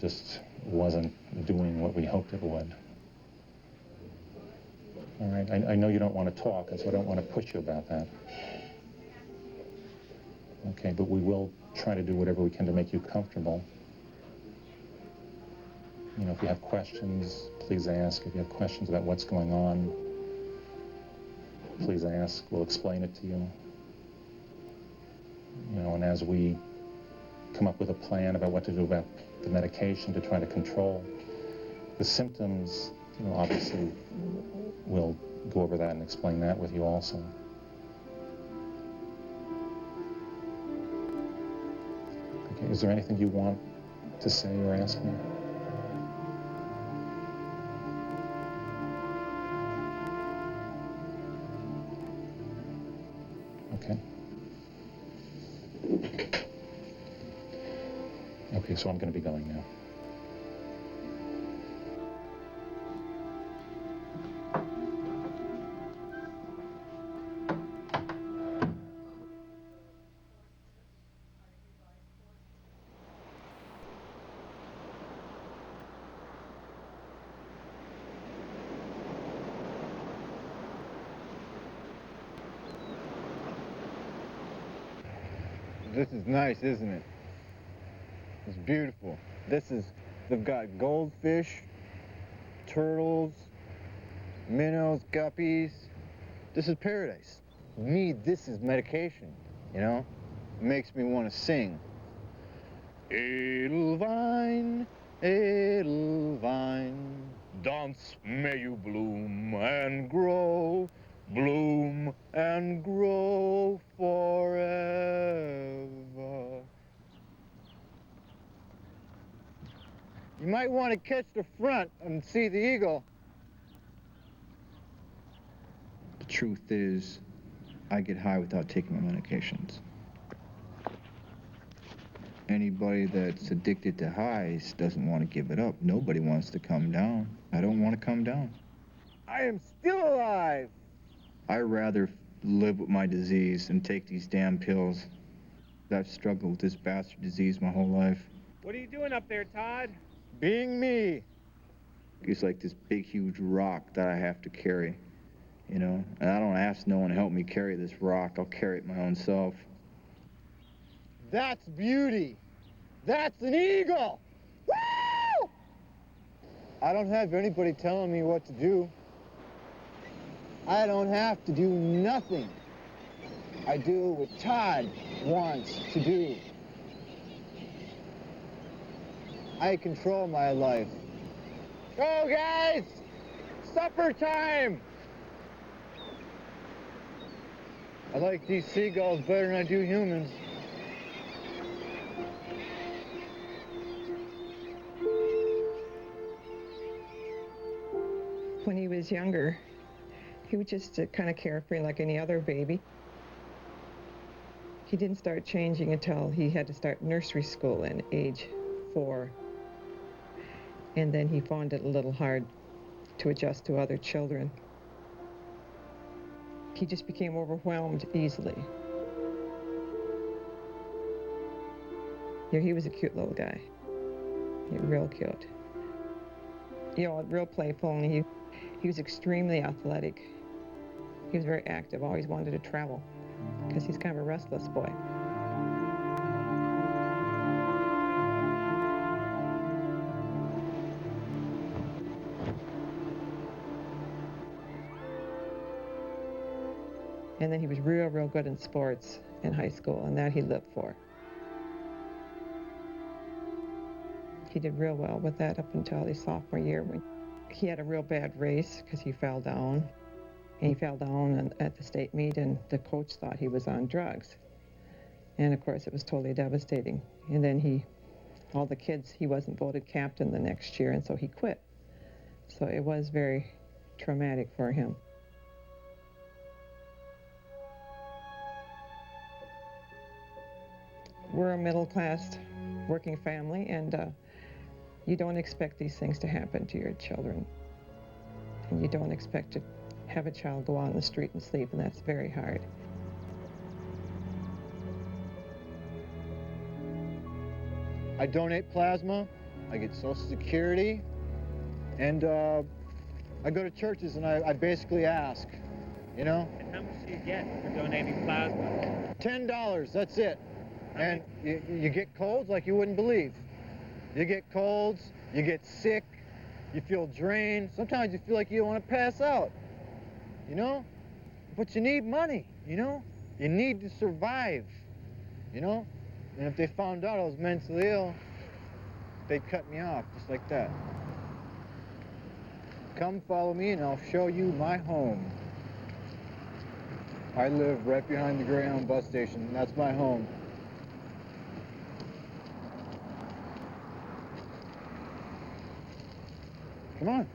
just wasn't doing what we hoped it would. All right, I know you don't want to talk, and so I don't want to push you about that. Okay, but we will try to do whatever we can to make you comfortable. You know, if you have questions, please ask. If you have questions about what's going on, please ask. We'll explain it to you. You know, and as we come up with a plan about what to do about the medication to try to control the symptoms, you know, obviously we'll go over that and explain that with you also. Okay, is there anything you want to say or ask me? Okay. Okay, so I'm going to be going now. This is nice, isn't it? It's beautiful. They've got goldfish, turtles, minnows, guppies. This is paradise. For me, this is medication, you know? It makes me want to sing. Edelwein, Edelwein, dance may you bloom and grow forever. You might want to catch the front and see the eagle. The truth is, I get high without taking my medications. Anybody that's addicted to highs doesn't want to give it up. Nobody wants to come down. I don't want to come down. I am still alive! I'd rather live with my disease and take these damn pills. I've struggled with this bastard disease my whole life. What are you doing up there, Todd? Being me. It's like this big, huge rock that I have to carry, you know? And I don't ask no one to help me carry this rock. I'll carry it my own self. That's beauty. That's an eagle. Woo! I don't have anybody telling me what to do. I don't have to do nothing. I do what Todd wants to do. I control my life. Go, guys! Supper time! I like these seagulls better than I do humans. When he was younger, he was just kind of carefree like any other baby. He didn't start changing until he had to start nursery school at age 4. And then he found it a little hard to adjust to other children. He just became overwhelmed easily. Yeah, he was a cute little guy. Real cute. You know, real playful, and he was extremely athletic. He was very active, always wanted to travel, because he's kind of a restless boy. And then he was real good in sports in high school, and that he lived for. He did real well with that up until his sophomore year when he had a real bad race because he fell down. And he fell down at the state meet, and the coach thought he was on drugs. And of course, it was totally devastating. And then he wasn't voted captain the next year, and so he quit. So it was very traumatic for him. We're a middle-class working family, and you don't expect these things to happen to your children. And you don't expect to have a child go out on the street and sleep, and that's very hard. I donate plasma I get Social Security, and I go to churches and I basically ask, you know? And how much do you get for donating plasma? $10, that's it. And you get colds like you wouldn't believe. You get colds, you get sick, you feel drained. Sometimes you feel like you want to pass out, you know? But you need money, you know? You need to survive, you know? And if they found out I was mentally ill, they'd cut me off just like that. Come follow me and I'll show you my home. I live right behind the Greyhound bus station, and that's my home. Come on.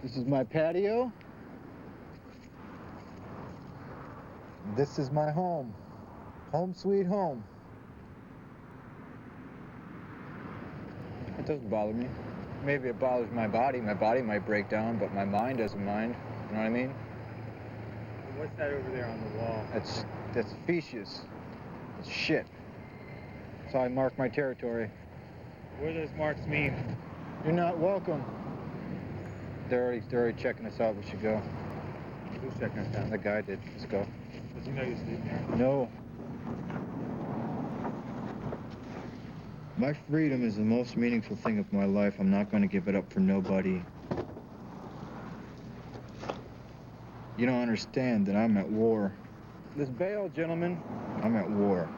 This is my patio. This is my home. Home sweet home. It doesn't bother me. Maybe it bothers my body. My body might break down, but my mind doesn't mind. You know what I mean? What's that over there on the wall? That's feces. It's shit. That's how I mark my territory. What do those marks mean? You're not welcome. They're already checking us out. We should go. Who's checking us out? The guy did. Let's go. Does he know you're sleeping there? No. My freedom is the most meaningful thing of my life. I'm not going to give it up for nobody. You don't understand that I'm at war. This bail, gentlemen, I'm at war.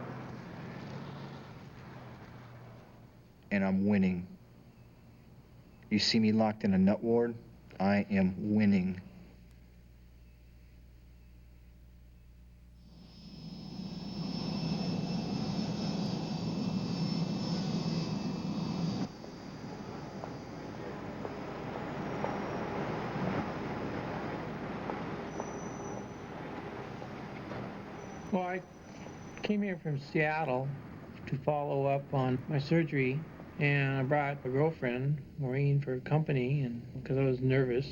And I'm winning. You see me locked in a nut ward? I am winning. Well, I came here from Seattle to follow up on my surgery, and I brought a girlfriend, Maureen, for company, and because I was nervous.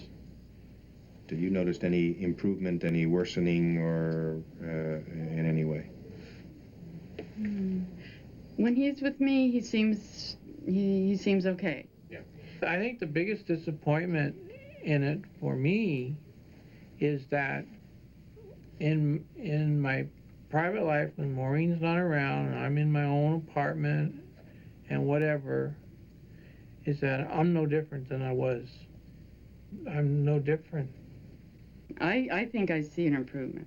Have you noticed any improvement, any worsening, or in any way? When he's with me, he seems okay. Yeah. I think the biggest disappointment in it for me is that in my private life, when Maureen's not around and I'm in my own apartment and whatever, is that I'm no different than I was. I'm no different. I think I see an improvement.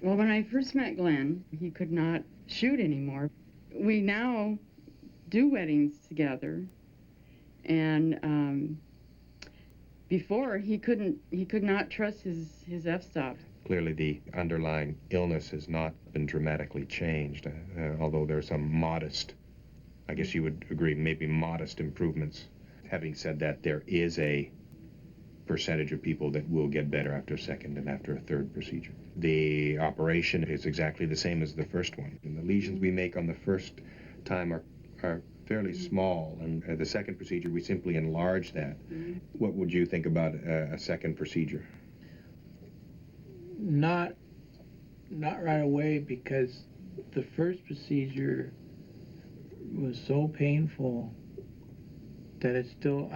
Well, when I first met Glenn, he could not shoot anymore. We now do weddings together, and before he could not trust his f-stop. Clearly the underlying illness has not been dramatically changed, although there are some modest, I guess you would agree, maybe modest improvements. Having said that, there is a percentage of people that will get better after a second and after a third procedure. The operation is exactly the same as the first one. And the lesions we make on the first time are fairly small, and the second procedure we simply enlarge that. What would you think about a second procedure? Not right away, because the first procedure was so painful that I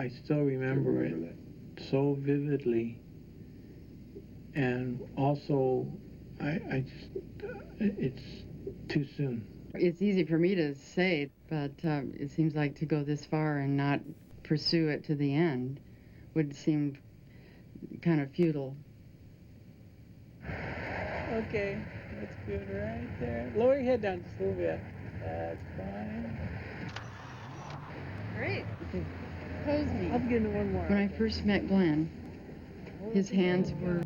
still remember it so vividly. And also, it's too soon. It's easy for me to say, but it seems like to go this far and not pursue it to the end would seem kind of futile. Okay, that's good right there. Lower your head down just a little bit. That's fine. Great. Pose me. I'll begin to one more. When I first met Glenn, his hands were